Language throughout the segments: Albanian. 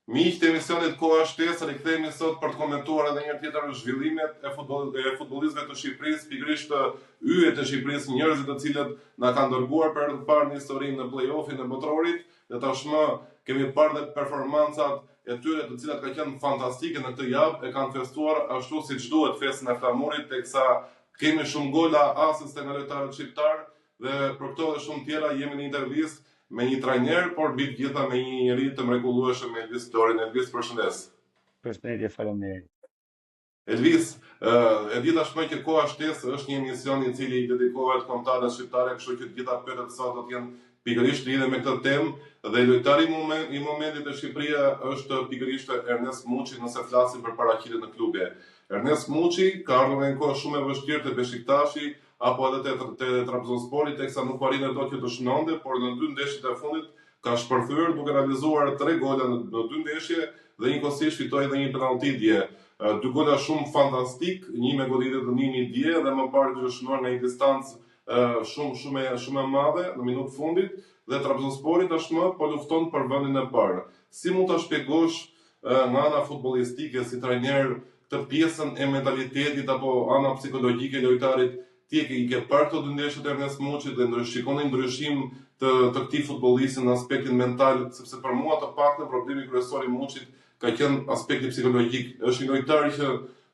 Miq të emisionit Koha Shtesë, rikthehemi sot për të komentuar edhe një herë tjetër zhvillimet e futbollistëve të Shqipërisë, pikërisht të yjet e Shqipërisë, njerëzit të cilët na kanë dërguar për të parë në historinë në play-offin e botrorit, dhe tashmë kemi parë dhe performancat e tyre të cilat kanë qenë fantastike në këtë javë, e kanë festuar ashtu siç duhet festën e flamurit, teksa kemi shumë gola asës te lojtarët shqiptar dhe për këto dhe shumë tjera jemi në intervistë me një trajner, por mbi të gjitha me një njerëz të mrekullueshëm, me Elvis Torin. Elvis, përshëndes. Përshëndetje, faleminderit. Elvis, e di tashmë që Koha Shtesë është një emision i cili i dedikohet kombëtarëve shqiptarë, kështu që të gjitha pyetjet sot do të jenë pikërisht lidhur me këtë temë dhe lojtari i momentit në Shqipëri është pikërisht Ernest Muçi, nëse flasim për paraqitjet në klube. Ernest Muçi ka ardhur në një kohë shumë e vështirë te Beşiktashi apo edhe te Trabzonspori, teksa nuk arrin dot që të shënonte, por në dy ndeshjet e fundit ka shpërthyer duke realizuar 3 gola në dy ndeshje dhe njëkohësisht fitoi edhe një penallti dje. Dy gola shumë fantastik, një me goditje të Nimi dje dhe më parë që shënuar në një distancë shumë e madhe në minutë fundit dhe Trabzonspori tashmë po lufton për vendin e parë. Si mund ta shpjegosh nga ana futbollistike si trajner këtë pjesën e mentalitetit apo ana psikologjike e lojtarit? Ti i ke parë këto dy ndeshje të Ernest Muçit dhe shikon një ndryshim të këtij futbollisti në aspektin mental, sepse për mua të paktën problemi kryesor i Muçit ka qenë aspekti psikologjik. Është një lojtar që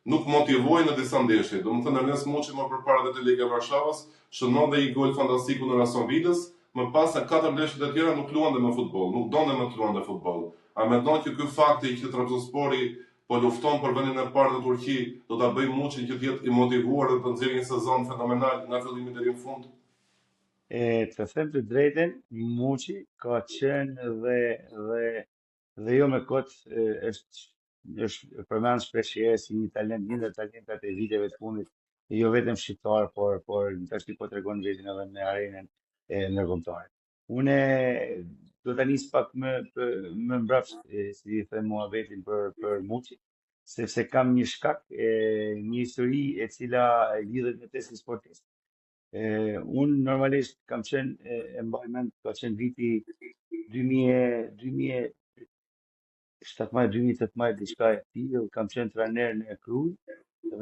nuk motivoi në disa ndeshje. Domethënë Ernest Muçi më përpara dhe te Liga e Varshavës shënon dhe një gol fantastik në Aston Villës, më pas se 4 ndeshje të tjera nuk luante më futboll, nuk donte më të luante futboll. A mendon që ky fakti që Trabzonspori po lufton për vendin e parë në Turqi do ta bëjë Muçin që të jetë i motivuar dhe të nxjerrë një sezon fenomenal nga fillimi deri në fund? Të them të drejtën, Muçi ka qenë dhe jo me kot është përmend shpesh si një talent, një ndër talentat e viteve të fundit, jo vetëm shqiptar, por tash po tregon veten edhe në arenën e ndërkombëtare. Unë do ta nis pak më mbrapsht, si i them muhabetin për Muçi, sepse kam një shkak, një histori e cila lidhet me testin sportiv. Unë normalisht kam qenë, e mbaj mend, ka qenë viti 2000, 2017-2018 diçka e tillë, kam qenë trajner në Kruj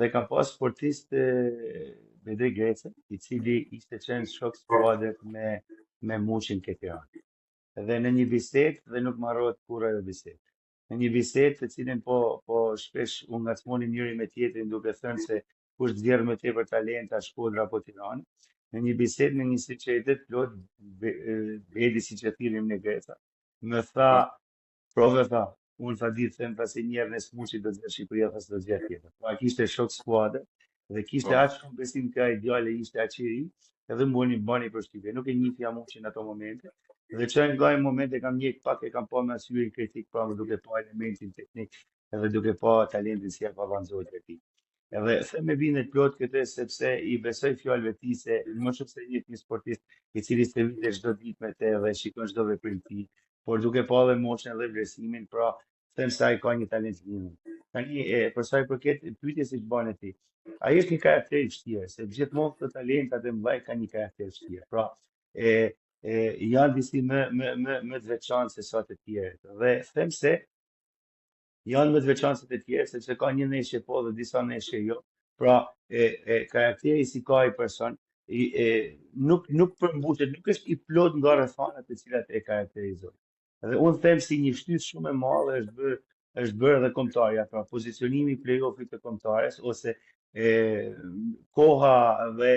dhe kam pas sportist Bedri Grece, i cili ishte qenë shok skuadër me Muçin këtë Tiranë. Dhe në një bisedë, dhe nuk marrohet kurrë ajo bisedë. Në një bisedë të cilën po shpesh u ngacmonin njëri me tjetrin duke thënë se kush nxjerr më tepër talenta, Shkodra apo Tirana. Në një bisedë me një sinqeritet plot, Bedi, siç e thirrim në Greca, më tha, prove tha, unë tha ditë them tha se një Ernest Muçi do të zgjerë Shqipëria, tha se do të zgjerë tjetër. Pa kishte shok skuadër dhe kishte aq shumë besim ka ideale, ishte aq i ri, edhe bani përshtypje. Nuk e njihja Muçin në ato momente. Dhe që nga i momente kam njeh pak, e kam pa me asyrin kritik, pra duke pa elementin teknik edhe duke pa talentin si apo avanzohet e tij. Edhe them me bindet plot këtë sepse i besoj fjalëve të tij se më shumë se një sportist i cili stëvitet çdo ditë me te dhe shikon çdo veprim të tij, por duke pa edhe moshën dhe vlerësimin, pra them se ai ka një talent të lind. Tani për sa i përket pyetjes që bën ti, ai është një karakter i vështirë, se gjithmonë këto talentat e mëdha kanë një karakter të vështirë. Pra, janë disi më të veçantë se sa të tjerët. Dhe them se janë më të veçantë se të tjerët, sepse ka një neshje po dhe disa neshje jo. Pra, karakteri si ka i person, nuk përmbushet, nuk është i plot nga rrethanat të cilat e karakterizojnë. Dhe unë them si një shtys shumë e madhe është bërë edhe kombëtarja, pra pozicionimi i play-offit të kombëtares ose koha dhe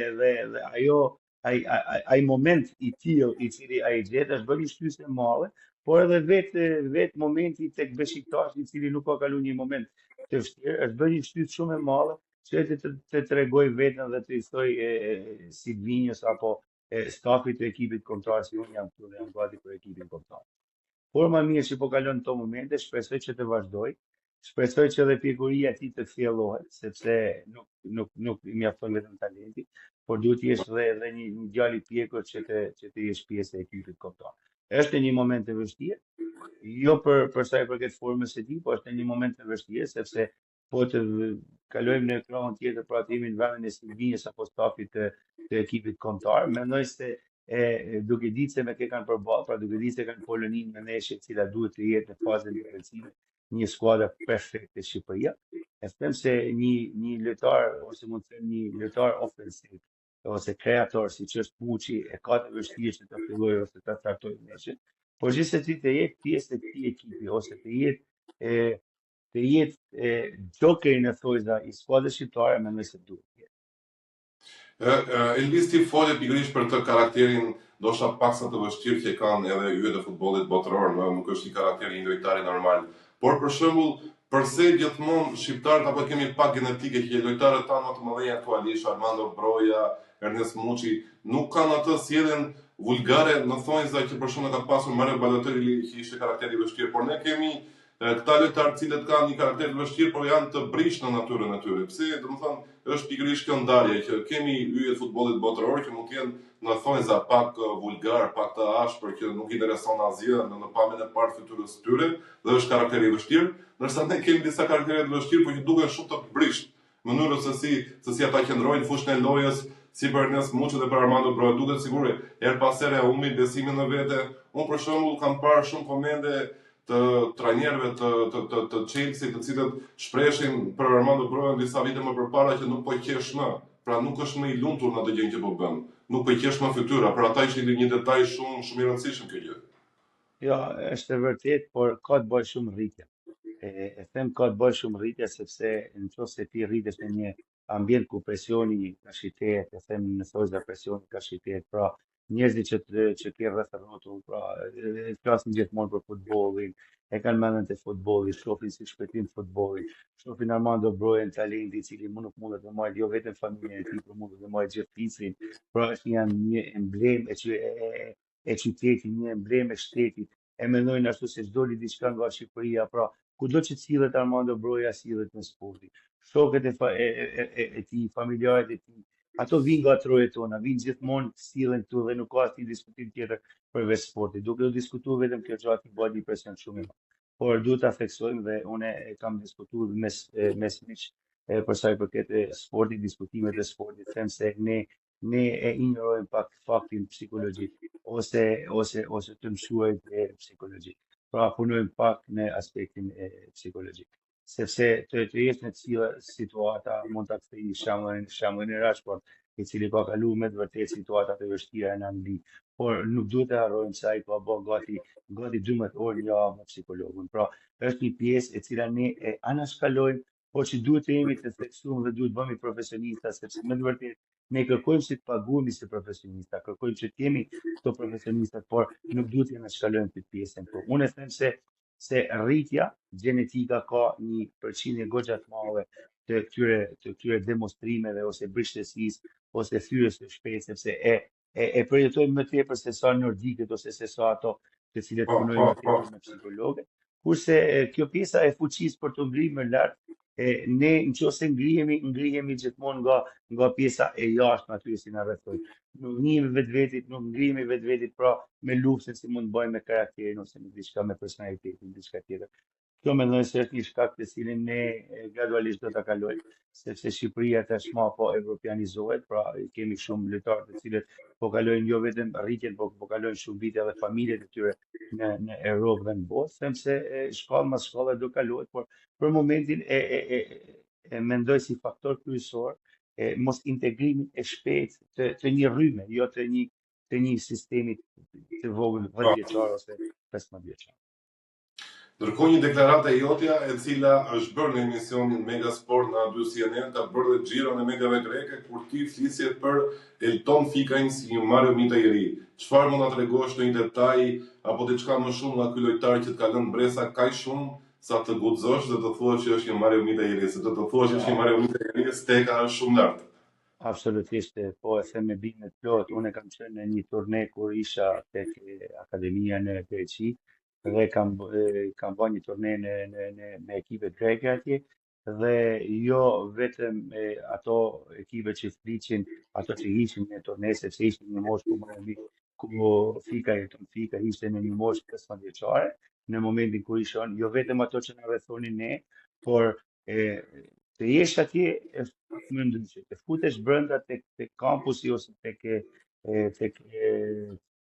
ajo ai moment i tillë i cili ai gjet është bërë një shtys e madhe, por edhe vetë momenti tek Beşiktashi i cili nuk ka kalu një moment të vështirë, është bërë një shtys shumë e madhe që të tregoj veten dhe të i thoj Silvinjos apo stafit të ekipit kombëtar, si unë jam këtu dhe jam gati për ekipin kombëtar. Por më mirë që po kalon këto momente, shpresoj që të vazhdoj. Shpresoj që edhe pjekuria e tij të thjellohet, sepse nuk i mjafton vetëm talenti, por duhet të jesh edhe një djalë i pjekur që të jesh pjesë e ekipit kombëtar. Është një moment të vështirë, jo për sa i përket formës së tij, por është një moment të vështirë sepse po të kalojmë në ekran tjetër për atimin vendin e Silvinjës apo stafit të ekipit kombëtar, mendoj se duke ditë se me ke kanë përballë, pra duke ditë se kanë Poloninë në neshje, e cila duhet të jetë në fazën defensive, një skuadër perfekte Shqipëria. E them se një lojtar ose mund të them një lojtar ofensiv ose kreator siç është Muçi e ka të vështirë që të fillojë ose të trajtojë neshjen, por gjithsesi të jetë pjesë e këtij ekipi ose të jetë jokeri në thojza i skuadrës shqiptare, mendoj se duhet. Elvis ti fole pikërisht për të karakterin ndoshta paksa të vështirë që kanë edhe yjet e futbollit botëror, nuk është një karakter i një lojtari normal. Por për shembull, përse gjithmonë shqiptarët apo kemi pak genetike që lojtarët tanë më të mëdhenj aktualisht Armando Broja, Ernest Muçi, nuk kanë atë sjelljen vulgare në thonjza që për shembull ka pasur Mario Balotelli që ishte karakteri i vështirë, por ne kemi këta lojtarë të cilët kanë një karakter të vështirë, por janë të brishtë në natyrën e tyre. Pse, domethënë, është pikërisht kjo ndarje që kemi yjet futbollit botëror që mund të jenë në thonjza pak vulgar, pak të ashpër që nuk intereson asgjë në pamjen e parë fytyrës së tyre dhe është karakteri i vështirë, ndërsa ne kemi disa karaktere të vështirë por që duken shumë të brishtë. Mënyrës se si ata qëndrojnë fushën e lojës, si për Ernest Muçi dhe për Armando Broja, duket sigurisht her pas here humbin besimin në vete. Unë për shembull kam parë shumë komente të trajnerëve të Chelsea, të cilët shpreshin për Armando Broja disa vite më përpara që nuk po qesh më, pra nuk është më i lumtur në atë gjë që po bën. Nuk po qesh më fytyra, për ata ishte një detaj shumë i rëndësishëm kjo gjë. Jo, është e vërtet, por ka të bëjë shumë rritje. E them ka të bëjë shumë rritje sepse nëse ti rritesh në një ambient ku presioni ka shitet, e them në thojza presioni ka shitet, pra njerëzit që ke rreth rrotull, pra flasin gjithmonë për futbollin, e kanë mendjen te futbolli, shohin si shpëtim futbollin, shohin Armando Brojen talenti i cili nuk mundet të marrë jo vetëm familjen e tij, por mundet të marrë gjithë fisin, pra është një emblem e qytetit, një emblem e shtetit. E mendojnë ashtu se çdo li diçka nga Shqipëria, pra kudo që cilët Armando Broja sillet në sporti. Shokët e tij, familjarët e tij, ato vinë nga trojet tona, vinë gjithmonë sillen këtu dhe nuk ka asnjë diskutim tjetër përveç sportit. Duke u diskutuar vetëm kjo gjatë i bëri presion shumë i madh. Por duhet ta theksojmë dhe unë e kam diskutuar mes miq për sa i përket sportit, diskutimet e sportit, them se ne e ignorojmë pak faktin psikologjik ose të mësuarit e psikologjik. Pra punojmë pak në aspektin psikologjik. Sepse të jesh në cila situata mund ta kthej shembullin e Rashford, i cili ka kaluar me të vërtetë situata të vështira në Angli, por nuk duhet të harrojmë se ai ka bërë gati 12 orë një javë me psikologun. Pra, është një pjesë e cila ne e anashkalojmë, por që duhet të jemi të theksuar dhe duhet bëhemi profesionista, sepse me të vërtetë ne kërkojmë si të paguhemi si profesionista, kërkojmë që të jemi këto profesionistat, por nuk duhet të anashkalojmë këtë pjesën. Por unë e them se rritja gjenetika ka një përqindje goxha të madhe të këtyre demonstrimeve ose brishtësisë ose thyrjes së shpejtë, sepse e përjetojmë më tepër se sa nordikët ose se sa ato të cilët punojnë më tepër me psikologë. Kurse kjo pjesa e fuqisë për të ngritur më lart, ne nëse ngrihemi gjithmonë nga pjesa e jashtme aty si na rrethojnë. Nuk ngihemi vetvetit, nuk ngrihemi vetvetit pra me luftën si mund të bëjmë me karakterin ose me diçka me personalitetin, diçka tjetër. Kjo mendoj se është një shkak të cilin ne gradualisht do ta kalojmë, sepse Shqipëria tashmë po evropianizohet, pra kemi shumë lojtarë të cilët po kalojnë jo vetëm rritjen, po kalojnë shumë vite edhe familjet e tyre në Europë dhe në botë. Them se shkallë mas shkallë do kalohet, por për momentin e mendoj si faktor kryesor mos integrimin e shpejtë të një rrymë, jo të një sistemi të vogël 10 vjeçar ose 15 vjeçar. Ndërkohë një deklaratë e jotja e cila është bërë në emisionin Megasport në A2 CNN ka bërë dhe xhiron e mediave greke kur ti flisje për Elton Fikajn si një Mario Mita i ri. Çfarë mund ta tregosh në një detaj apo diçka më shumë nga ky lojtar që të ka lënë bresa kaq shumë sa të guxosh dhe të thuash që është një Mario Mita i ri, se të thuash që është një Mario Mita i ri steka është shumë lart. Absolutisht, po e them me bindje të plot. Unë kam qenë në një turne kur isha tek akademia në Greqi dhe kam bërë një turne me ekipet greke atje dhe jo vetëm ato ekipe që fliqin, ato që ishin në turne sepse ishin një moshë ku Fika ishte në një moshë 15 vjeçare në momentin kur ishon, jo vetëm ato që na rrethonin ne, por të jesh atje është pak më ndryshe. Të futesh brenda tek kampusi ose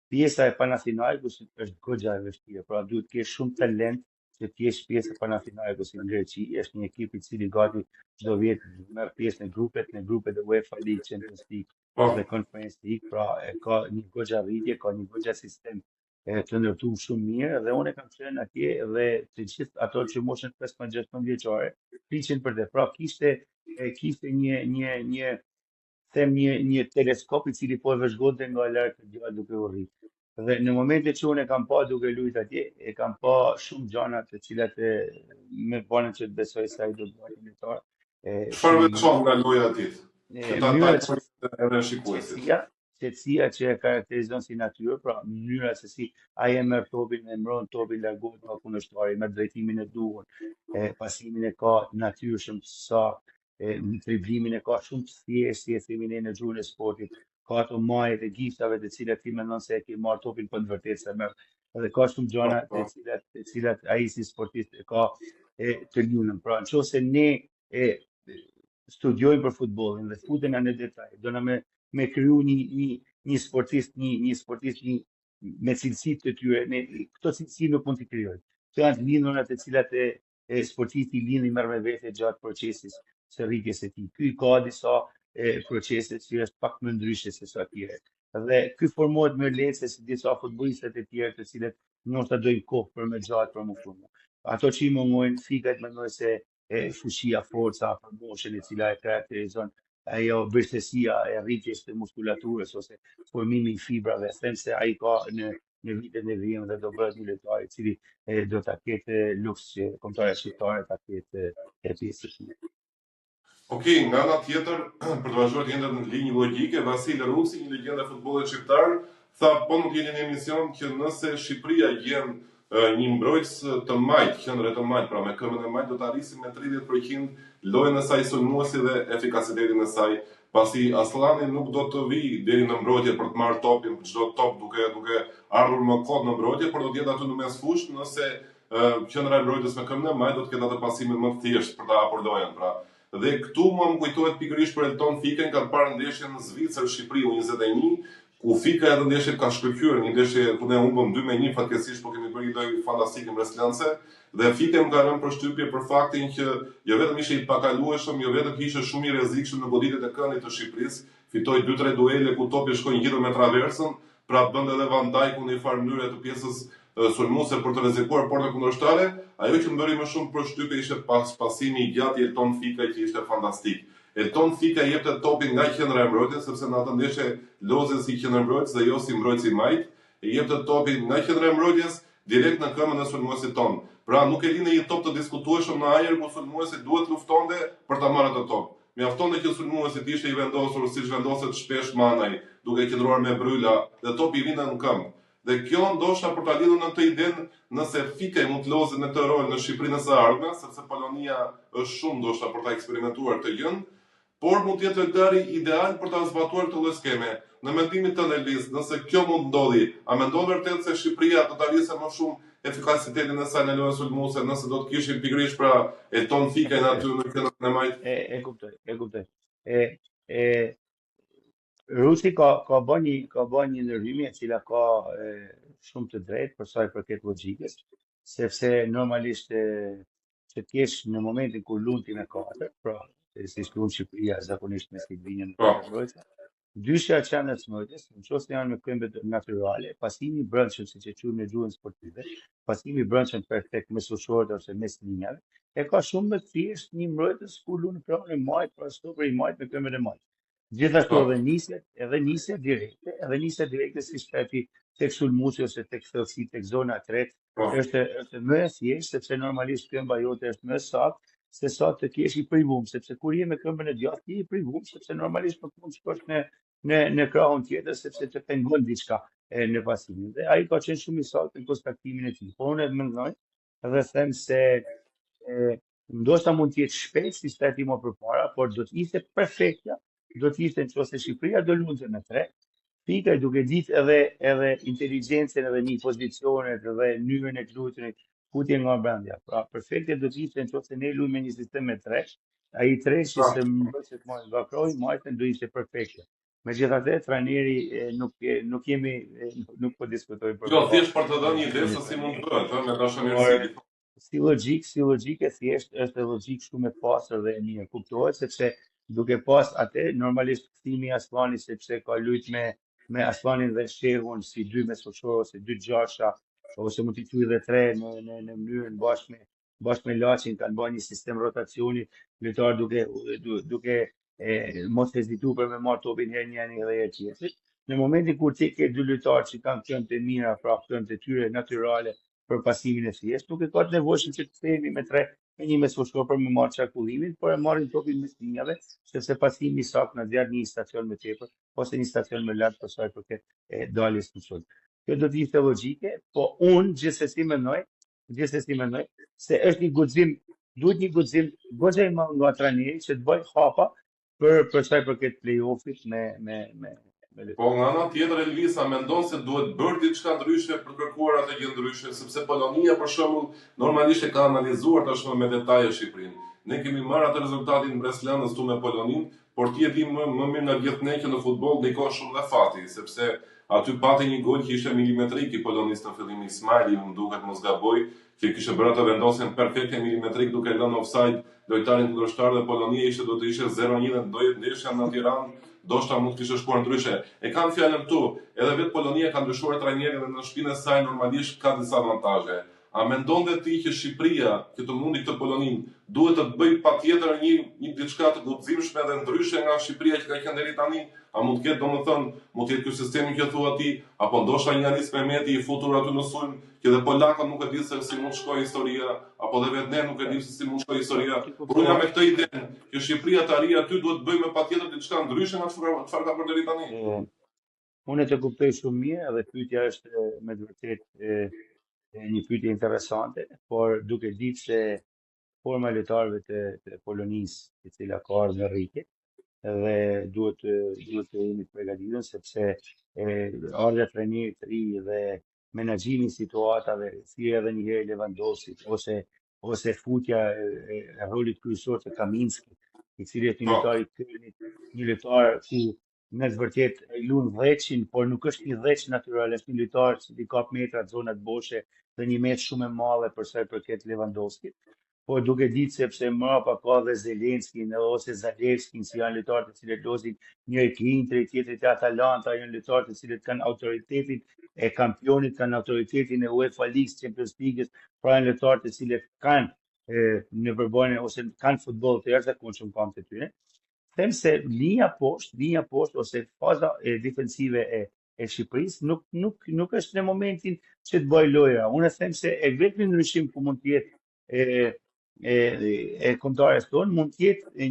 pjesa e Panathinaikos është goxha e vështirë, pra duhet të kesh shumë talent që të jesh pjesë e Panathinaikos në Greqi, është një ekip i cili gati çdo vit merr pjesë në grupet e UEFA League, Champions League dhe Conference League, pra ka një goxha rritje, ka një goxha sistem të ndërtuar shumë mirë dhe unë kam qenë atje dhe të gjithë ato që moshën 15-16 vjeçare piqen për të. Pra kishte një teleskop i cili po e vëzhgonte nga lart gjallë duke u rritë. Dhe në momentin që unë e kam pa duke luajtur atje, e kam pa shumë gjëra të cilat me bënë që të besoj se ai do të bëjë lojtar. Çfarë veçon nga loja e tij? Që ta Mënyra tajë shikuesit. qetësia që e karakterizon si natyrë, pra mënyra se si ai e merr topin, e mbron topin, largohet nga kundërshtari, me drejtimin e duhur, pasimin e ka natyrshëm saktë, në driblimin e ka shumë të thjeshtë, si e themi ne në gjuhën e sportit, ka ato majet e giftave të cilat ti mendon se e ke marr topin për në vërtetë se merr. Edhe ka shumë gjëra të cilat ai si sportist e ka të lunën. Pra nëse ne studiojmë për futbollin dhe futena në detaj, do na me kriju një sportist, me cilësitë të tyre, këto cilësi nuk mund t'i krijojmë. Këto janë të lindurat të cilat sportisti lindi merr me vete gjatë procesit së rritjes së tij. Ky ka disa procese që është pak më ndryshe se sa tjerë. Dhe ky formohet më lehtë se disa futbollistët e tjerë të cilët ndoshta dojnë kohë për me gjatë për më formu. Ato që i mungojnë fikat mendoj se fuqia, forca, moshën e cila e karakterizon ajo vështirësia e rritjes të muskulaturës ose formimi i fibrave, them se ai ka në vitet e vijim dhe do bëhet një lojtar i cili do ta ketë luks që kombëtarja shqiptare ta ketë pjesë të tij. Okej, nga ana tjetër, për të vazhduar të jetë në linjë logjike, Vasil Rusi, një legjendë e futbollit shqiptar, tha po nuk jeni në emision që nëse Shqipëria gjen një mbrojtës të majt, qendër të majt, pra me këmbën e majt, do të arrisim me 30% lojën e saj sulmuesi dhe efikasitetin e saj, pasi Aslani nuk do të vi deri në mbrojtje për të marrë topin, për çdo top duke ardhur më kot në mbrojtje, por do të jetë aty në mes fushë, nëse qendra e mbrojtës me këmbën e majt do të ketë atë pasimin më të thjeshtë për ta hapur lojën, pra. Dhe këtu mua më kujtohet pikërisht për Elton Fiken, ka parë ndeshjen në Zvicër Shqipëri U21, ku Fika edhe ndeshjet ka shkëlqyer, një ndeshje ku ne humbëm 2-1 fatkeqësisht, por kemi bërë një lojë fantastike në Breslance, dhe Fiken më ka rënë përshtypje për faktin që jo vetëm ishte i pakalueshëm, jo vetëm ishte shumë i rrezikshëm në goditjet e këndit të Shqipërisë, fitoi 2-3 duele ku topi shkoi ngjitur me traversën, pra bënte edhe Van Dijk në një farë mënyrë të pjesës sulmuese për të rrezikuar portën kundërshtare. Ajo që më bëri më shumë përshtypje ishte pasimi i gjatë i Elton Fika që ishte fantastik. Elton Fika jepte topin nga qendra e mbrojtjes, sepse në atë ndeshje lozën si qendërmbrojtës dhe jo si mbrojtës i majt, e jepte topin nga qendra e mbrojtjes direkt në këmbën e sulmuesit ton. Pra nuk e linte një top të diskutueshëm në ajër ku sulmuesi duhet luftonte për ta marrë atë top. Mjaftonte që sulmuesi të ishte i vendosur siç vendoset shpesh Manaj, duke qëndruar me bryla dhe topi i vinte në këmbë. Dhe kjo ndoshta për ta lidhur në këtë idenë nëse Fika mund të lozë në këtë rol në Shqipërinë së ardhme, sepse Polonia është shumë ndoshta për ta eksperimentuar këtë gjë, por mund të jetë lojtari ideal për ta zbatuar këtë lloj skeme. Në mendimin tënd Elvis, nëse kjo mund ndodhi, a mendon vërtet se Shqipëria do ta lësë më shumë efikasitetin e saj në lojën sulmuese nëse do të kishim pikërisht pra Elton Fika aty në këndën e majt? E kuptoj. Rusi ka bën një ndërhyrje e cila ka shumë të drejtë për sa i përket logjikës, sepse normalisht që të kesh në momentin kur lundi me 4, pra si shkruan Shqipëria zakonisht me Skilvinën në mbrojtje, dyshja që janë të smëjtës, nëse janë me këmbë natyrale, pasimi i brendshëm siç e quajmë në gjuhën sportive, pasimi i brendshëm perfekt mes ushorët ose mes linjave, e ka shumë më thjesht një mbrojtës ku lun pranë e majt, pra stopër i majt me këmbën e majt. Gjithashtu edhe nisja direkte si shpeti tek sulmuesi ose tek thellësi tek zona 3 është më e thjeshtë sepse normalisht këmba jote është më saktë se sa të kesh i privuar, sepse kur je me këmbën e gjatë je i privuar sepse normalisht nuk mund të shkosh në krahun tjetër sepse të pengon diçka në pasimin. Dhe ai ka qenë shumë i saktë në kontaktimin e tij. Po unë mendoj dhe them se ndoshta mund të jetë shpejt si stati më përpara, por do të ishte perfektja, do të ishte nëse Shqipëria do lunte me 3, Fika duke ditë edhe inteligjencën edhe një pozicionet edhe mënyrën e luajtjes futje nga brendja. Pra perfekte do të ishte nëse ne luajmë me një sistem me 3, ai 3 që se mbështet më nga kroji, majtën do ishte perfekte. Megjithatë, trajneri nuk po diskutojmë për Jo, me ba thjesht për të dhënë një ide se si mund të bëhet, me dashamirësi. por si logjik e thjesht është logjik shumë e pastër dhe e mirë. Kuptohet sepse duke pas atë normalisht kthimi i Asllani sepse ka luajt me Asllanin dhe Shehun si dy mesfushorë ose dy gjasha ose mund t'i thuj edhe tre në mënyrën bashkë me Laçin kanë bërë një sistem rotacioni lojtar duke mos hezitu për me marrë topin herë njëri dhe herë tjetri. Në momentin kur ti ke dy lojtarë që kanë këmbë të mira, pra këmbë të tyre natyrale për pasimin e thjesht, nuk e ka të nevojshëm që të kthehemi me tre me një mesfushor për me marrë çarkullimin, por e marrin topin mes linjave, sepse pasimi i saktë na zjarr një stacion më tepër ose një stacion më lart për sa i përket daljes në sulm. Kjo do të ishte logjike, po unë gjithsesi mendoj se është një guxim, duhet një guxim goxha i madh nga trajneri që të bëj hapa për sa i përket play-offit me Po nga ana tjetër Elvisa mendon se duhet bërë diçka ndryshe për kërkuar atë gjë ndryshe, sepse Polonia për shembull normalisht e ka analizuar tashmë me detaje Shqipërinë. Ne kemi marrë atë rezultatin në Breslënës këtu me Poloninë, por ti e di më mirë nga gjithë ne që në futboll ndikon shumë dhe fati, sepse aty pati një gol që ishte milimetrik i Polonisë në fillim Ismaili, më duket mos gaboj, që kishte bërë atë vendosjen perfekte milimetrik duke lënë offside lojtarin kundërshtar dhe Polonia do të ishte 0-1 dhe do jetë ndeshja në Tiranë. Do shta mund të kishte shkuar ndryshe. E kam fjalën këtu, edhe vetë Polonia ka ndryshuar trajnerin dhe në shtëpinë e saj normalisht ka disa avantazhe. A mendon dhe ti që Shqipëria, që të mundi këtë Poloninë, duhet të bëj patjetër një diçka të guximshme dhe ndryshe nga Shqipëria që ka qenë deri tani? A mund të ketë domethënë, mund të jetë ky sistemi që thua ti, apo ndoshta një Anis Mehmeti i futur aty në sulm, që dhe polakët nuk e di se si mund shkojë historia, apo dhe vetë ne nuk e dim se si mund shkojë historia. Por unë jam me këtë ide që Shqipëria të arrijë aty duhet të bëjmë patjetër diçka ndryshe nga çfarë ka bërë deri tani. Unë e të kuptoj shumë mirë dhe pyetja është me të vërtetë një pyetje interesante, por duke ditë se forma e lojtarëve të Polonisë, e cila ka ardhur nga rritje, dhe duhet të jemi të përgatitur sepse ardha e trajnerit të ri dhe menaxhimi i situatave, si edhe një herë Lewandowski ose futja e rolit kryesor të Kaminskit, i cili është një lojtar i Kölnit, një lojtar ku në të vërtet luan dheqin, por nuk është një dheq natyral, është një lojtar që i kap metra në zonat boshe dhe një metë shumë e madhe për sa i përket Lewandowskit. Por duke ditë sepse mbrapa ka dhe Zelenskin ose Zalewskin, si janë lojtarë të cilët losin njëri të Intrit, tjetri të Atalanta, janë lojtarë të cilët kanë autoritetin e kampionit, kanë autoritetin e UEFA League, Champions League, pra janë lojtarë të cilët kanë në përbërjen ose kanë futboll të jashtëzakonshëm kam të tyre. Them se linja poshtë ose faza defensive e Shqipërisë nuk është në momentin që të bëjë lojra. Unë them se e vetmi ndryshim ku mund të jetë e kombëtarës tonë mund të jetë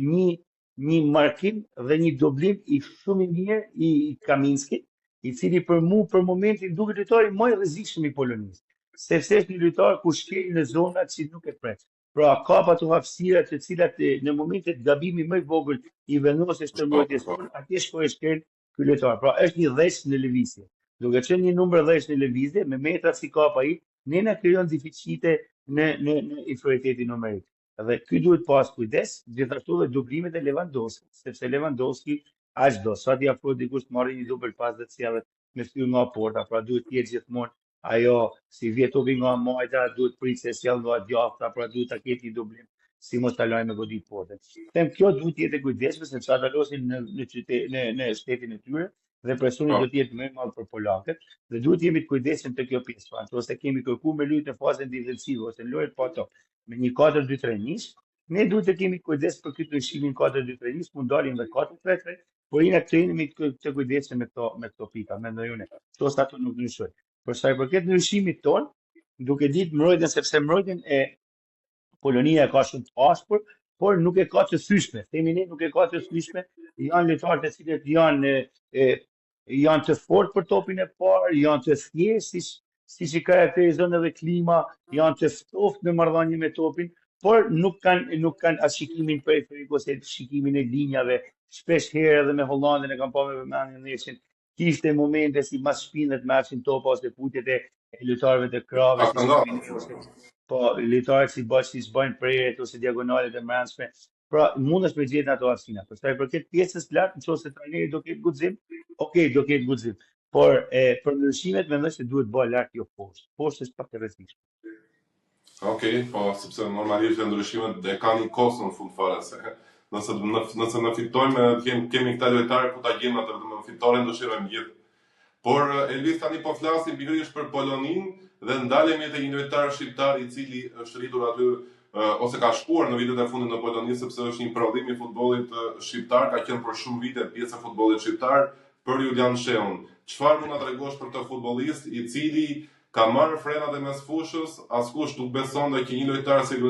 një markim dhe një doblim i shumë i mirë i Kaminskit, i cili për momentin duket lojtari më i rrezikshëm i Polonisë, sepse është një lojtar ku shkel në zonat që nuk e pret. Pra ka ato hapësira të cilat në momentet gabimi më i vogël i vendoses shndërmbrojtjes tonë, atje shkoi shkel ky lojtar. Pra është një dheq në lëvizje. Duke qenë një numër dheq në lëvizje me metra si kapa ai, ne na krijon deficite në inferioriteti numerik. Dhe ky duhet pas kujdes, gjithashtu dhe dublimet e Lewandowski, sepse Lewandowski aq do, sa ti afro dikush të marrë një dubël pas dhe të sjellet me fytyrë nga porta, pra duhet të jetë gjithmonë ajo si vjet topi nga majta, duhet prit se sjell nga djathta, pra duhet ta ketë një dublim, si mos ta lajmë me godit portën. Them kjo duhet të jetë kujdesshme sepse ata losin në shtetin e tyre dhe presuni do të jetë më i madh për polakët dhe duhet të jemi të kujdesshëm te kjo pjesë. Ose kemi kërkuar me lojë në fazën defensive ose lojë pa top me një 4-2-3-1, ne duhet të kemi kujdes për këtë ndryshimin 4-2-3-1, mund dalim dhe 4-3-3, por jena të jemi të kujdesshëm me këto pika, mendoj unë. Kto status nuk ndryshoj. Për sa i përket ndryshimit ton, duke ditë mbrojtjen sepse mbrojtjen e Polonia ka shumë të pashpër, por nuk e ka të thyshme. Themi ne nuk e ka të thyshme, janë lojtarë të cilët janë të fortë për topin e parë, janë të thjeshtë, siç i karakterizon edhe klima, janë të ftoftë në marrëdhënie me topin, por nuk kanë as shikimin periferik ose shikimin e linjave. Shpesh herë edhe me Hollandën e kam pa me vëmendje ndeshin. Kishte momente si mas shpinët me arshin topa ose putjet e lojtarëve të krave, po lojtarët si bëjnë prerjet ose diagonalet e brendshme, Pra mundesh me gjetë ato arsina. Për sa i përket pjesës lartë, nëse trajneri do ketë guxim, okay, do ketë guxim. Por për ndryshimet mendoj se duhet bëj lart jo poshtë. Poshtë është pak e rrezikshme. Okej, po sepse normalisht ndryshimet e kanë një kosto në fund fare se nëse ne fitojmë kemi këta lojtarë ku ta gjejmë atë domethënë fitoren dëshirojmë gjithë. Por Elvis tani po flasim pikërisht për Polonin dhe ndalemi te një lojtar shqiptar i cili është rritur aty ose ka shkuar në vitet e fundit në Poloni sepse është një prodhim i futbollit shqiptar, ka qenë për shumë vite pjesë e futbollit shqiptar, për Julian Sheun. Çfarë mund na tregosh për këtë futbollist i cili ka marrë frenat e mes fushës, askush nuk besonte që një lojtar si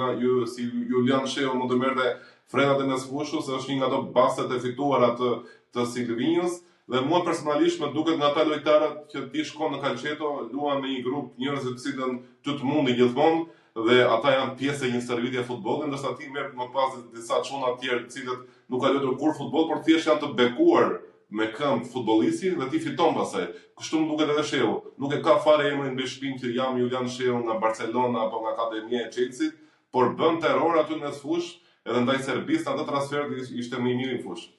Julian Sheun mund të merrte frenat e mes fushës, është një nga ato bastet e fituara të Silvinjës. Dhe mua personalisht më duket nga ata lojtarët që ti shkon në Calceto, luan me një grup njerëz të cilën ty të mundi gjithmonë dhe ata janë pjesë e një stërvitje futbolli, ndërsa ti merr më pas disa çuna të tjerë të cilët nuk kanë luajtur kur futboll, por thjesht janë të bekuar me këmbë futbollisti dhe ti fiton pastaj. Kështu më duket edhe Sheu. Nuk e ka fare emrin mbi shpinë që jam Julian Sheu nga Barcelona apo nga akademia e Chelsea, por bën terror aty në fushë edhe ndaj Serbisë atë transfer ishte më i miri në fushë.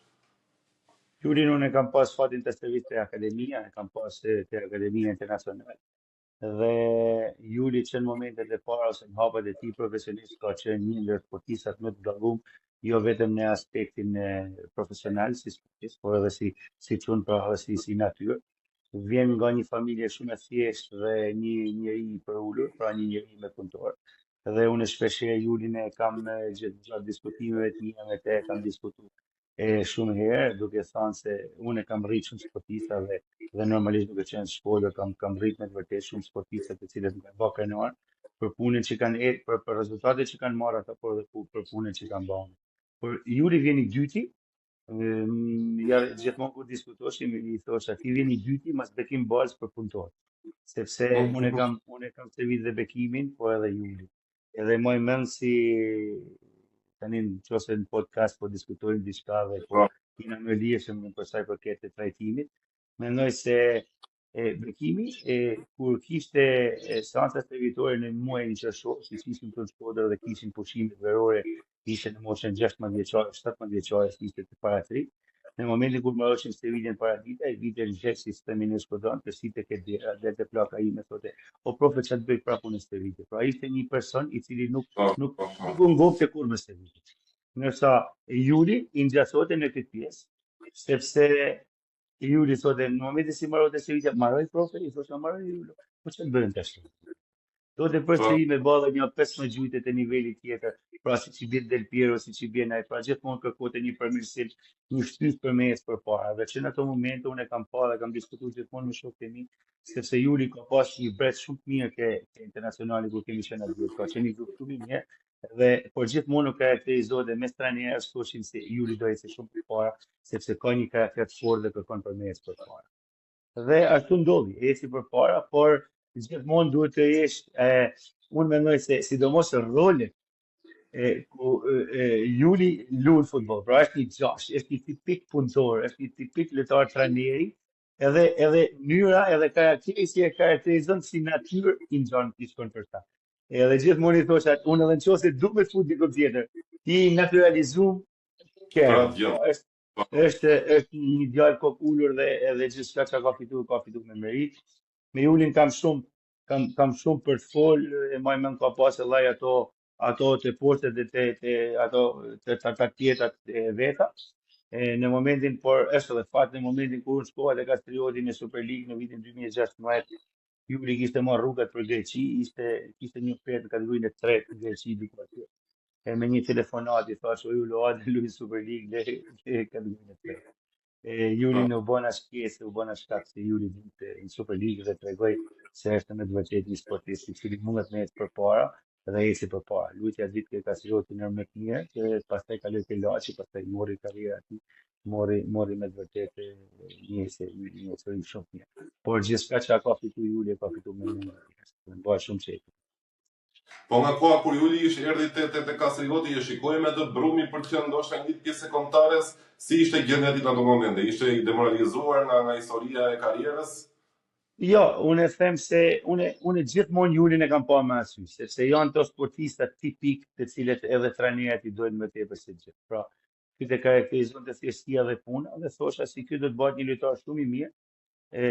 Jurin unë e kam pas fatin të stërvit të akademia, e kam pas të akademia internacionale. Dhe Juli që në momentet e para ose në hapat e tij profesionist ka qenë një ndër sportistat më të vlefshëm, jo vetëm në aspektin profesional si sportist, por edhe si çun pra edhe si natyrë. Vjen nga një familje shumë e thjeshtë dhe një njeri i përulur, pra një njeri me punëtor. Dhe unë shpeshherë Julin e kam gjatë diskutimeve të mia me te kam diskutuar shumë herë, duke thënë se unë kam rritë shumë sportista dhe normalisht duke qenë shkollë kam rritë me të vërtetë shumë sportista të cilët më kanë bërë krenar për punën që kanë për rezultatet që kanë marrë ata, por edhe për punën që kanë bërë. Por Juli vjen i dyti, ja gjithmonë kur diskutoshim i thosha ti vjen i dyti mas bekim balës për punëtor. Sepse unë kam servit dhe bekimin, po edhe Juli. Edhe më mend si tani nëse në podcast po diskutojmë diçka dhe po jena më lirshëm në sa i përket të trajtimit. Mendoj se bekimi kur kishte seanca servitore në muajin qershor, siç ishin të Shkodër dhe kishin pushimet verore, ishte në moshën 16 vjeçare, 17 vjeçare, ishte të paratrit. Në momentin kur marrëshin stëvidjen para dita, vite rreth sistemin e Shkodran, përsite ke dhe të plaka ime thote, o profe çfarë bëj prapun në stëvidje. Pra ishte një person i cili nuk u ngopte kur me stëvidje. Ndërsa Juli i ngjasote në këtë pjesë, sepse Juli thote në momentin si marrote stëvidja, marroj profe, i thoshte marroj Juli. Po çfarë bën tash? Do të përsëri me balla një 15 gjujtë të nivelit tjetër, pra si që bjen Del Piero, si që bjen ai, pra gjithmonë kërkote një përmirësim, një shtys për mes përpara. Dhe që në ato momente unë e kam parë dhe kam diskutuar gjithmonë me shokët e mi, sepse Juli ka pas një brez shumë të mirë ke internacionali kur kemi qenë aty, ka qenë një grup shumë i mirë, dhe por gjithmonë u karakterizohet dhe mes trajnerëve thoshin se Juli do ecë shumë përpara, sepse ka një karakter të fortë dhe kërkon përmes përpara. Dhe ashtu ndodhi, eci përpara, por gjithmonë duhet të jesh, unë mendoj se sidomos rolet ku Juli luan futboll, pra është një gjash, është një tipik punëtor, është një tipik lojtar trajneri, edhe mënyra edhe karakteri si e karakterizon si natyrë i ngjan ti shkon për ta. Edhe gjithmonë i thosha, unë edhe nëse du me fut diku tjetër, ti naturalizuar është një djalë kokulur dhe edhe gjithçka që ka fituar me merit. Me Julin kam shumë për të folë, e më mend ka pas edhe ato të poshtë dhe ato të tjetat e veta. Në momentin, por është edhe fakt në momentin kur unë shkova te Kastrioti në Superligë në vitin 2016, Juli kishte marrë rrugat për Greqi, kishte një ofertë në kategorinë e 3 në Greqi diku aty. Me një telefonat i thash, o Julo, hajde luaj Superligë në kategorinë e 3. Juli në bëna shkesë, u bëna shkak se Juli vinte në Superligë dhe tregoi se është me të vërtetë një sportist i cili mundet me ecë përpara dhe eci përpara. Luajtja ditë ke Kastrioti në më të mirë, që pastaj kaloi te Laçi, pastaj mori karrierë aty, mori me të vërtetë një histori shumë mirë. Por gjithçka që ka fituar Juli ka fituar me një. Bëhet shumë çeti. Po nga koha kur Juli erdhi te Kastrioti, e shikoi me të brumi për të qenë ndoshta një pjesë e kombëtares, si ishte gjendja në ato momente? Ishte i demoralizuar nga historia e karrierës? Jo, unë e them se unë gjithmonë Julin e kam pa me arsye, sepse janë të sportista tipik të cilët edhe trajnerët i dojnë më tepër se gjithë. Pra, ky të karakterizon të thjeshtësia dhe puna dhe thosha si ky do të bëhet një lojtar shumë i mirë,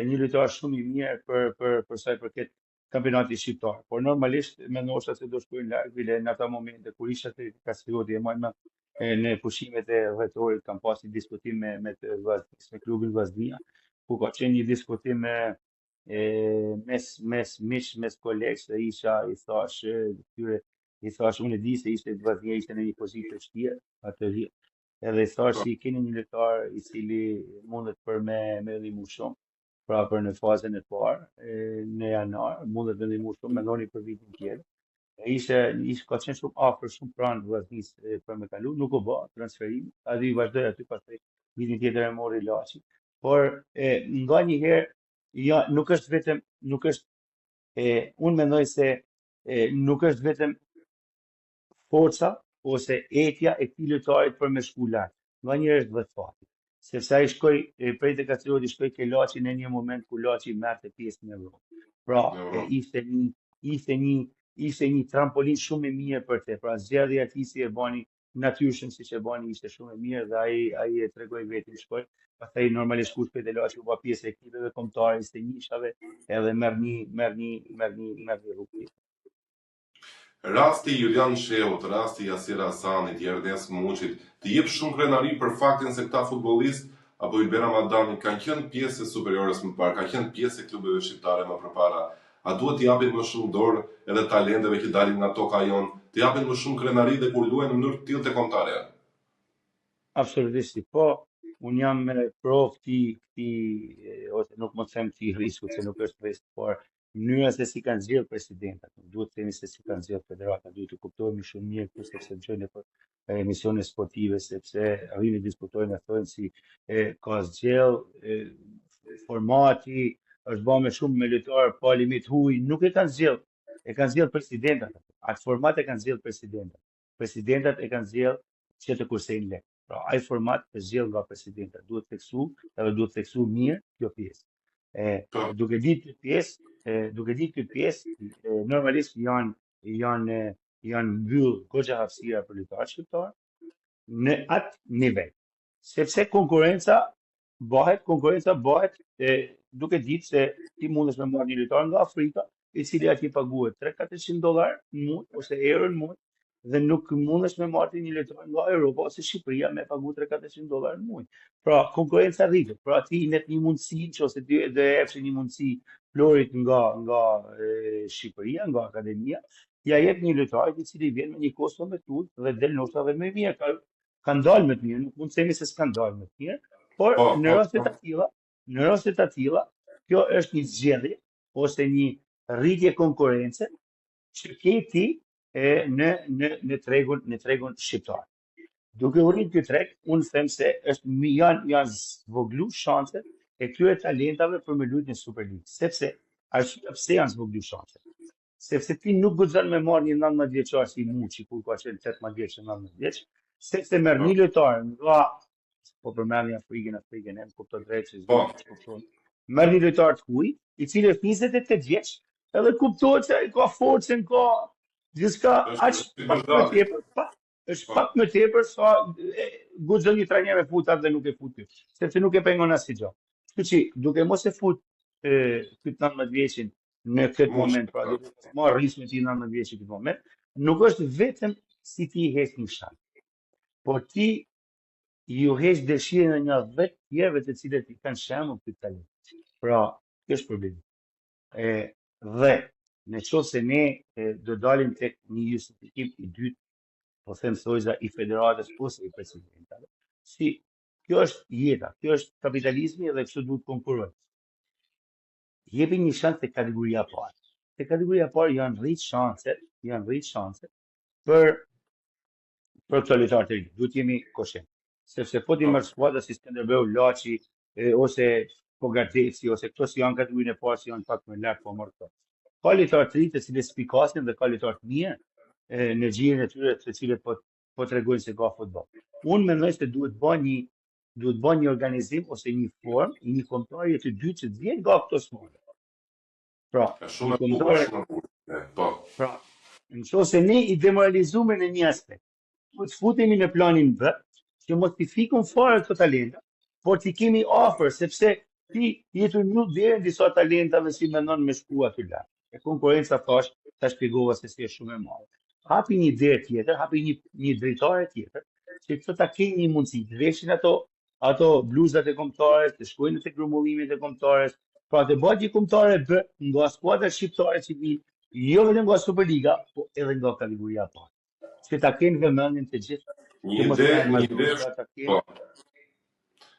një lojtar shumë i mirë për sa i përket kampionatit shqiptar. Por normalisht mendosa se do shkojnë larg, bile në ata momente kur isha te Kastrioti e më në pushimet e rretorit kam pasur diskutim me të me klubin Vllaznia, ku ka qenë një diskutim mes mish, mes kolegës dhe i thash këtyre, i thash unë e di se Vllaznia ishte në një pozitë të vështirë atë vit. Edhe i thash si keni një lojtar i cili mundet për me ndihmu shumë. Pra për në fazën e parë, në janar, mundet me ndihmu shumë, mendoni për vitin tjetër. Ishte ka qenë shumë afër, shumë pranë Vllaznisë për me kalu, nuk u bë transferimi. Ai vazhdoi aty pastaj vitin tjetër e mori Laçi. Por nga një herë ja, nuk është, unë mendoj se nuk është vetëm forca ose etja e këtij lojtarit për me shku lart. Nga njëherë është vetë fati. Sepse ai shkoi prej të Kastrioti shkoi ke Laçi në një moment ku Laçi merrte pjesë në Evropë. Pra, ishte një trampolin shumë i mirë për te. Pra, zgjedhja e tij si e bani natyrshëm siç e bani ishte shumë e mirë dhe ai e tregoi vetin shkoi. Pastaj normalisht kush pe Laçi u bë pjesë e ekipeve kombëtare, ishte njëshave edhe merr një rrugë. Rasti Julian Sheut, rasti Yasir Hasanit, Erdes Muçit, të jep shumë krenari për faktin se këta futbollistë apo Ylber Ramadani kanë qenë pjesë e superiores më parë, kanë qenë pjesë e klubeve shqiptare më përpara. A duhet t'i japin më shumë dorë edhe talenteve që dalin nga toka jonë, t'i japin më shumë krenari dhe kur luajnë në mënyrë të tillë te kombëtarja? Absolutisht po, unë jam provë ose nuk më të them këtij risku se nuk është risk, por mënyra se si kanë zgjedhur presidentat, nuk duhet të themi se si kanë zgjedhur federata, duhet të kuptohemi shumë mirë këtu sepse gjojnë për emisione sportive, sepse arrin të diskutojnë e thonë si ka zgjedh formati, është bërë me shumë me lojtarë pa limit huaj, nuk e kanë zgjedhur, e kanë zgjedhur presidentat. Atë format e kanë zgjedhur presidentat. Presidentat e kanë zgjedhur që të kursejnë lek. Pra, ai format të zgjedh nga presidenta, duhet theksu edhe duhet theksu mirë kjo pjesë. Duke ditë këtë pjesë, normalisht janë mbyll goxha hapësira për lojtarët shqiptar në atë nivel. Sepse konkurenca bëhet duke ditë se ti mundesh me marrë një lojtar nga Afrika, i cili atje paguhet $300-400 në muaj ose euro në muaj, dhe nuk mundesh me marrë një lojtar nga Europa ose Shqipëria me pagu $300-400 në muaj. Pra, konkurenca rritet. Pra, ti net një mundësi, ose ti dhe epshe një mundësi Florit nga Shqipëria, nga akademia, ja jep një lojtar i cili vjen me një kosto me tut dhe del ndoshta edhe më mirë. Kanë dalë më të mirë, nuk mund të themi se s'kanë dalë më të mirë, por në rastet të tilla, kjo është një zgjedhje ose një rritje konkurrence që ke ti në tregun shqiptar. Duke u rritë këtë treg, unë them se janë zvoglu shanset e këtyre talentave për me luajtur në Superligë. Sepse pse janë zvoglu shanset? Sepse ti nuk guxon me marrë një 19 vjeçar si Muçi, kur ka qenë 18 vjeç, 19 vjeç, sepse merr një lojtar nga po përmendni Afrikën, e kupton drejt se kupton. Merr një lojtar të huaj, i cili është 28 vjeç, edhe kuptohet se ai ka forcën, ka gjithçka aq është pak më tepër sa guxon një trajner me fut atë dhe nuk e fut ty, sepse nuk e pengon asnjë gjë. Kështu që duke mos e fut këtë 19 vjeçin në këtë moment, pra duke marrë riskin e 19 vjeçit këtë moment, nuk është vetëm si ti i heq një shans, por ti ju heq dëshirën e një 10 tjerëve të cilët i kanë shembull këtë talent. Pra, kjo është problemi. Dhe në qoftë se ne do dalim tek një justifikim i dytë, po them thojza i federatës ose i presidentave, si kjo është jeta, kjo është kapitalizmi dhe kështu duhet konkurrojmë. Jepi një shans te kategoria e parë. Te kategoria e parë janë rrit shanset për këto lojtarë të rinj. Duhet jemi koshent. Sepse po ti merr skuadra si Skënderbeu, Laçi ose Pogateci ose këto që janë kategorinë e parë, që janë pak më lart, po marr këto. Ka lojtarë të rinj të cilët spikasin dhe ka lojtarë të mirë në gjirin e tyre të cilët po tregojnë se ka futboll. Unë mendoj se duhet bën një organizim ose një formë, një kombëtarje të dytë që të vjen nga këto smundje. Pra, Shumë një e bukur, kombëtare, shumë e bukur. Po. pra, nëse ne i demoralizume në një aspekt, po të futemi në planin B, që mos t'i fikun fare këto talenta, por t'i kemi offer, sepse ti jetu një dherë disa talentave si mendon me shku aty lart. E konkurenca thash, ta shpjegova se si është shumë e madhe. Hapi një derë tjetër, hapi një drejtare tjetër, që këto ta kenë një mundësi, të veshin ato bluzat e kombëtares, të shkojnë te grumullimet e kombëtares, pra të bëhet një kombëtare B nga skuadra shqiptare që vi, jo vetëm nga Superliga, po edhe nga kategoria e parë. Që ta kenë vëmendjen të gjithë, që mos kenë Një ide, mazhdusha, ta po. kenë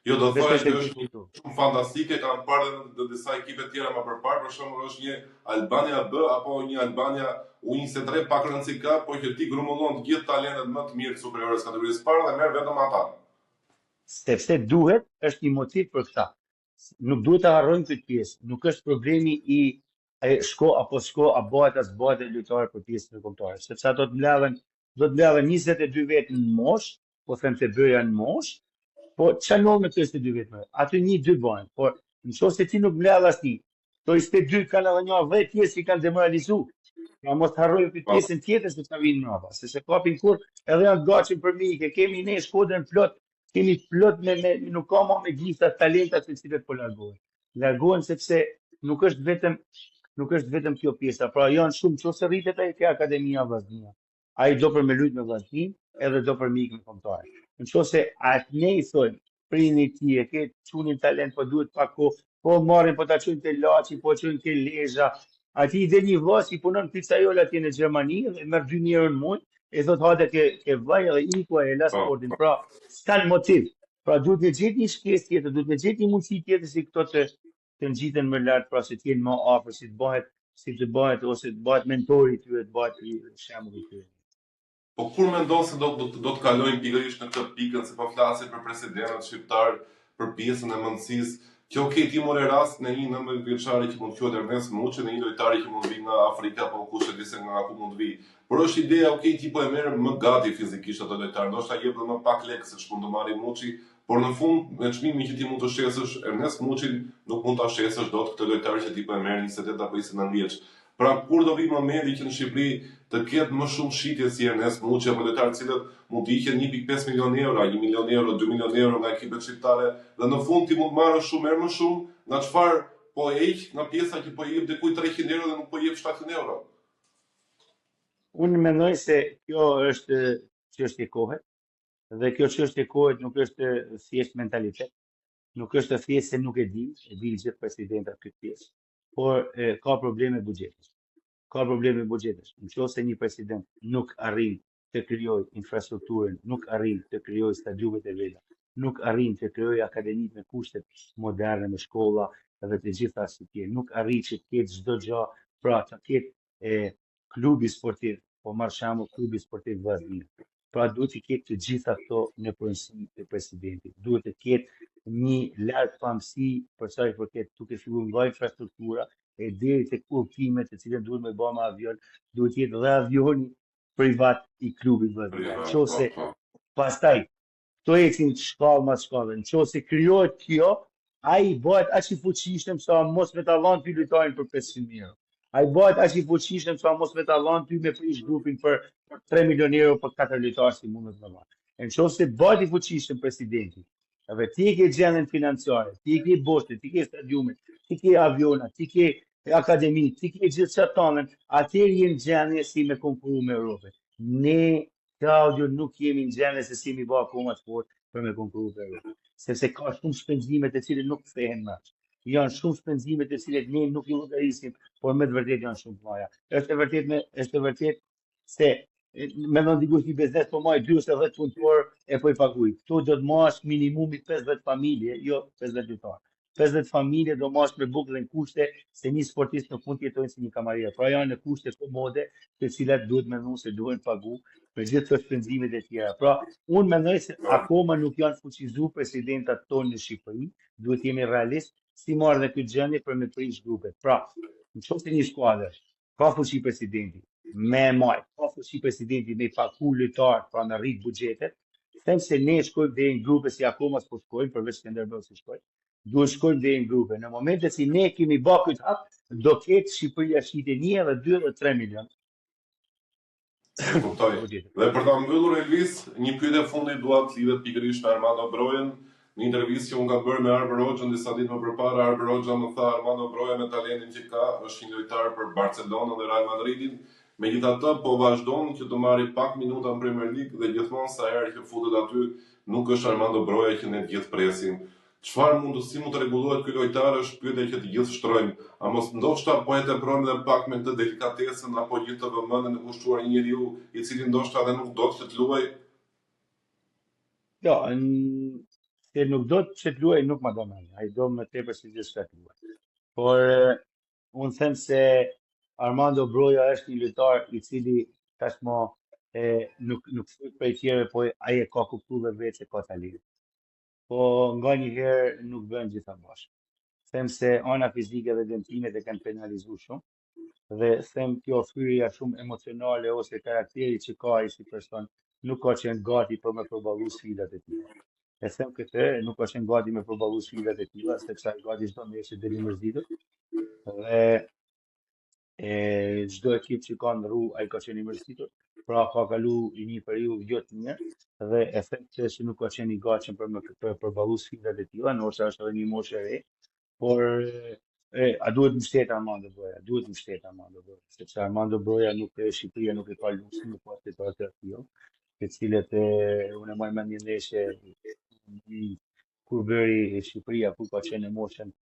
Jo, do besoj thosh të që gjithë është një këtu. shumë fantastike, kam parë dhe disa ekipe tjera më përpara, për shembull është një Albania B apo një Albania U23 pak rëndësika, po që ti grumullon të gjithë talentet më të mirë superiore të kategorisë parë dhe merr vetëm ata. Sepse duhet, është një motiv për këta. Nuk duhet të harrojmë këtë pjesë. Nuk është problemi i shko apo shko, a bëhet as bëhet e lojtare për pjesën e kombëtare. Sepse ato të mbledhen 22 vetë në mosh, po them të bëja në mosh, po çfarë ndodh me 22 vetë më? Aty 1-2 bëhen, por nëse ti nuk mbledh asnjë, to 22 kanë edhe një 10 pjesë që kanë demoralizuar. Ja mos të harrojmë këtë Po. pjesën tjetër se ta vinë mbrapa, se kapin kur edhe janë gatshëm për mikë, kemi ne shkodrën plot, kemi plot me nuk ka më me gjitha talentat të cilët po largohen. Largohen sepse nuk është vetëm kjo pjesa, pra janë shumë nëse rritet ai ke akademia vllaznia. Ai do për me lut me vllaznin, edhe do për mikë me kombëtare. Nëse atë ne i thojmë prini ti e ke çunin talent, po duhet pak kohë, po marrin po ta çojnë te Laçi, po çojnë te Lezhë. Ati i dhe një vës i punon pizzaiol atje në Gjermani dhe merr 2 euro në muaj, e thot hajde ke vaj edhe iku e la sportin. Pra, s'kan motiv. Pra duhet të gjetë një shkesë tjetër, duhet të gjetë një mundësi tjetër si këto të ngjiten më lart, pra si të jenë më afër, si të bëhet ose të bëhet mentori i tyre, të bëhet shembull i tyre. Po kur mendon se do të kalojmë pikërisht në këtë pikën, se po flasim për presidentët shqiptar, për pjesën e mundësisë. Kjo ti more rast në një 19 vjeçari që mund të quhet Ernest Muçi, në një lojtari që mund vi nga Afrika, po kush e di se nga ku mund vi. Por është ideja, ti po e merr më gati fizikisht ato lojtar, ndoshta jep më pak lekë se ç'mund të marrë Muçi, por në fund me çmimin që ti mund të shesësh Ernest Muçin, nuk mund ta shesësh dot këtë lojtar që ti po e merr 28 apo 29 vjeç. Pra kur do vi momenti që në Shqipëri të ketë më shumë shitje si Ernest Muçi apo lojtarë të cilët mund të hiqen 1.5 milion euro, 1 milion euro, 2 milion euro nga ekipet shqiptare dhe në fund ti mund marrësh shumë më shumë nga çfarë po e hiq nga pjesa që po i jep dikujt 300 euro dhe nuk po i jep 700 euro. Unë mendoj se kjo është çështje kohe dhe kjo çështje kohe nuk është thjesht mentalitet, nuk është thjesht se nuk e di gjithë presidentat këtë pjesë, por ka probleme buxhetesh. Ka probleme buxhetesh. Nëse një president nuk arrin të krijojë infrastrukturën, nuk arrin të krijojë stadiumet e veta, nuk arrin të krijojë akademitë me kushte moderne, me shkolla edhe të gjitha si tjerë, nuk arrin që të ketë çdo gjë, pra të ketë klubi sportiv, po marr shembull klubi sportiv Vllaznia. Pra duhet të ketë të gjitha këto në pronësi të presidentit. Duhet të ketë një lartë pamësi për sa i përket duke filluar nga infrastruktura e deri tek udhëtimet të cilat duhet me bëj me avion, duhet të jetë dhe avioni privat i klubit Vllaznia. Nëse pastaj këto ecin shkallë mas shkallë, nëse krijohet kjo, ai bëhet aq i fuqishëm sa mos me ta dhënë ty lojtarin për 500 euro. Ai bëhet aq i fuqishëm sa mos me ta dhënë ty me prish grupin për 3 milion euro për 4 lojtarë si mundet me dhënë. Nëse bëhet i fuqishëm presidenti, edhe ti ke gjendjen financiare, ti ke boshtet, ti ke stadiumet, ti ke avionat, ti ke akademi, ti ke gjithë çfarë tonë, atëherë jemi në gjendje si me konkuru me Europën. Ne Claudio nuk jemi në gjendje se si mi bë akoma të fortë për me konkuru me Europën. Sepse ka shumë shpenzime të cilët nuk kthehen më. Janë shumë shpenzime të cilët ne nuk i llogarisim, por me të vërtetë janë shumë të mëdha. Është e vërtetë se mendon dikush i biznes po marr 2 ose 10 punëtor e po i paguaj. Ktu do të marrësh minimumi 50 familje, jo 50 lojtarë. 50 familje do marrësh me bukë dhe në kushte se një sportist nuk mund të jetojnë si një kamarier. Pra janë në kushte komode, të cilat duhet mendon se duhen pagu për gjithë këto shpenzimet e tjera. Pra, unë mendoj se akoma nuk janë fuqizuar presidentat tonë në Shqipëri, duhet jemi realist si marrë dhe këtë gjendje për me prish grupet. Pra, nëse një skuadër ka fuqi presidenti, me maj, ka fuqi presidenti me paku lojtar, pra me rrit buxhetet, them se ne shkojmë dhe në grupe si akoma s'po shkojmë, përveç Skënderbeu si shkojmë. duhet shkojmë deri në grupe. Në momentet si ne kemi bërë këtë hap, do ketë Shqipëria shite 1 dhe 2 dhe 3 milion. E kuptoj. Dhe për ta mbyllur Elvis, një pyetje fundit dua të lidhet pikërisht me Armando Brojen. Në intervistë që unë kam bërë me Arber Hoxhën disa ditë më përpara, Arber Hoxha më tha Armando Broja me talentin që ka është një lojtar për Barcelonën dhe Real Madridin. Megjithatë, po vazhdon që të marrë pak minuta në Premier League dhe gjithmonë sa herë që futet aty, nuk është Armando Broja që ne të gjithë presim. Çfarë si mund të rregullohet ky lojtar është pyetja që të gjithë shtrojmë. A mos ndoshta po e teprojmë edhe pak me këtë delikatesën apo gjithë të vëmendjen e kushtuar një njeriu i cili ndoshta edhe nuk do të luajë? Jo, se nuk do të që të luaj, nuk ma do me. Ai do më tepër se gjithçka të luaj. Por unë them se Armando Broja është një lojtar i cili tashmë nuk fut prej tjerëve, po ai e ka kuptuar vetë se ka talent. Po nga një herë nuk bën gjitha bashkë. Them se ana fizike dhe dëmtimet e kanë penalizuar shumë, dhe them kjo fryrja shumë emocionale ose karakteri që ka ai si person, nuk ka qenë gati për me përballu sfidat e tilla. E them këtë, nuk ka qenë gati me përballu sfidat e tilla, sepse ai gati çdo mesë deri mërzitur. Dhe çdo ekip që ka ndru, ai ka qenë i mërzitur. Pra ka kalu një periudhë jo të mirë dhe e them që nuk ka qenë i gatshëm për me përballu sfidat e tilla, ndoshta është edhe një moshë e re, por a duhet mbështet Armando Broja? Duhet mbështet Armando Broja, sepse Armando Broja Shqipëria nuk e ka luksin, nuk ka situatë të tilla, të cilët unë e marr mendjen ndeshje kur bëri Shqipëria, kur ka qenë në moshën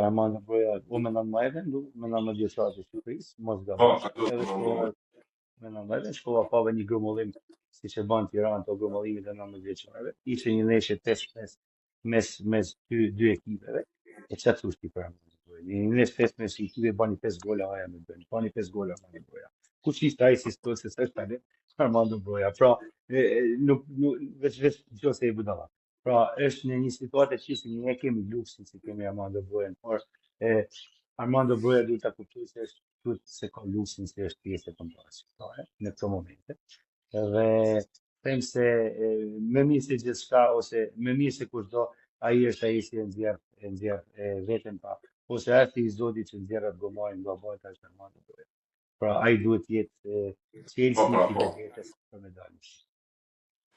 Armando Broja, u mendon më edhe, mendon më djeçar të Shqipërisë, mos gabosh. Edhe shkova pave një grumullim siç e bën Tirana, to grumullimit e 19 vjeçarëve. Ishte një ndeshje 8-5 mes dy ekipeve. E çfarë thosh ti për Armando Broja? Një ndeshje 5-5 ekipe bani 5 gola aja me bën. Bani 5 gola Armando Broja. Kush ishte ai si se është talent Armando Broja. Pra, nuk veç nëse e budalla. Pra, është në një situatë që si ne kemi luksin si kemi Armando Broja, por Armando Broja duhet ta kuptojë se është se ka luksin se është pjesë e kombëtarëve shqiptare në këtë momente. Dhe them se më mirë se gjithçka ose më mirë se kushdo, ai është ai që e nxjerr veten pa, ose arti i Zotit që nxjerr atë gomarin nga bota është Armando Broja. Pra ai duhet të jetë Chelsea i vetes për medalje.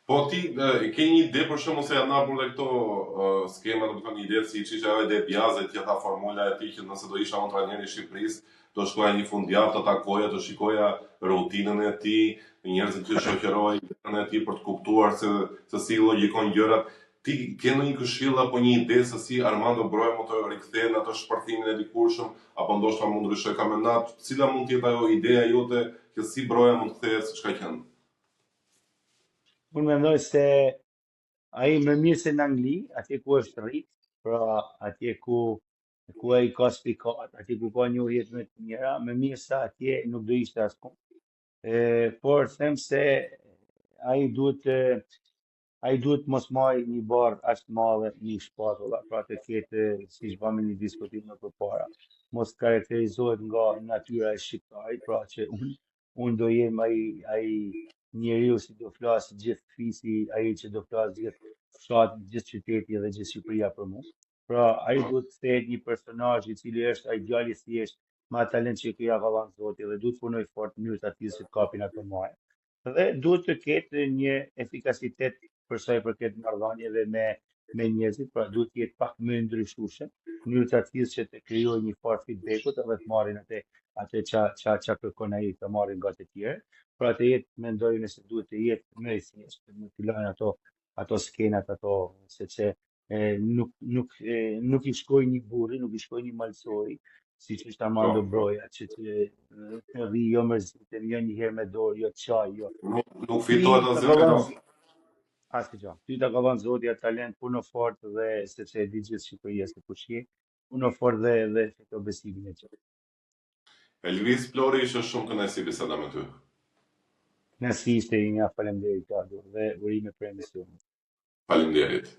Po ti ke një ide për shkakun se janë hapur dhe këto skema, do të thonë ide si çishave dhe Biazet, që tha formula e tij që nëse do isha unë trajneri i Shqipërisë, do shkoja një fundjavë të takoja, të shikoja rutinën e tij, njerëzit që shoqëroi në e tij për të kuptuar se si logjikon gjërat. Ti ke ndonjë këshill apo një ide se si Armando Broja mund të rikthehen atë shpërthimin e dikurshëm, apo ndoshta mund ndryshoj kamendat, cila mund të jetë ajo ideja jote që si Broja mund të kthehet siç ka qenë? Unë mendoj se ai më mirë se në Angli, atje ku është rrit, pra atje ku ai ka spikat, atje ku ka njohje më të mira, më mirë se atje nuk do ishte askund. Por them se ai duhet mos marrë një barë aq të madhe një shpatulla, pra të ketë siç bëmë një diskutim më përpara. Mos karakterizohet nga natyra e shqiptarit, pra që unë do jem ai njeriu që do flas gjithë fisi, ai që do flas gjithë fshati, gjithë qyteti dhe gjithë Shqipëria për mua. Pra ai duhet të thehet një personazh i cili është ai djali i thjesht, me talent që ia ka dhënë Zoti, dhe duhet punoj fort në mënyrë të atij të kapin ato marrë. Dhe duhet të ketë një efikasitet për sa i përket marrëdhënieve me njerëzit, pra duhet të jetë pak më ndryshueshëm, në mënyrë të atij që të krijojë një farë feedbackut edhe të marrin atë ç'a kërkon ai të marrin nga të tjerë. Pra të jetë, mendoj nëse duhet të jetë më i thjeshtë, nuk të lajnë ato skenat, sepse nuk i shkoi një burri, nuk i shkoi një malsori, siç është Armando Broja, që të vi jo mërzitem, jo një herë me dorë, jo çaj, jo. Nuk fitohet asgjë. Asgjë gjë. Ty ta ka dhënë Zoti atë talent, puno fort dhe sepse e di gjithë Shqipëria se kush je, puno fort dhe fito besimin e tij. Elvis Flori, ishte shumë kënaqësi biseda me ty. Nësi ishte një faleminderit dhe urime për emisionin. Faleminderit.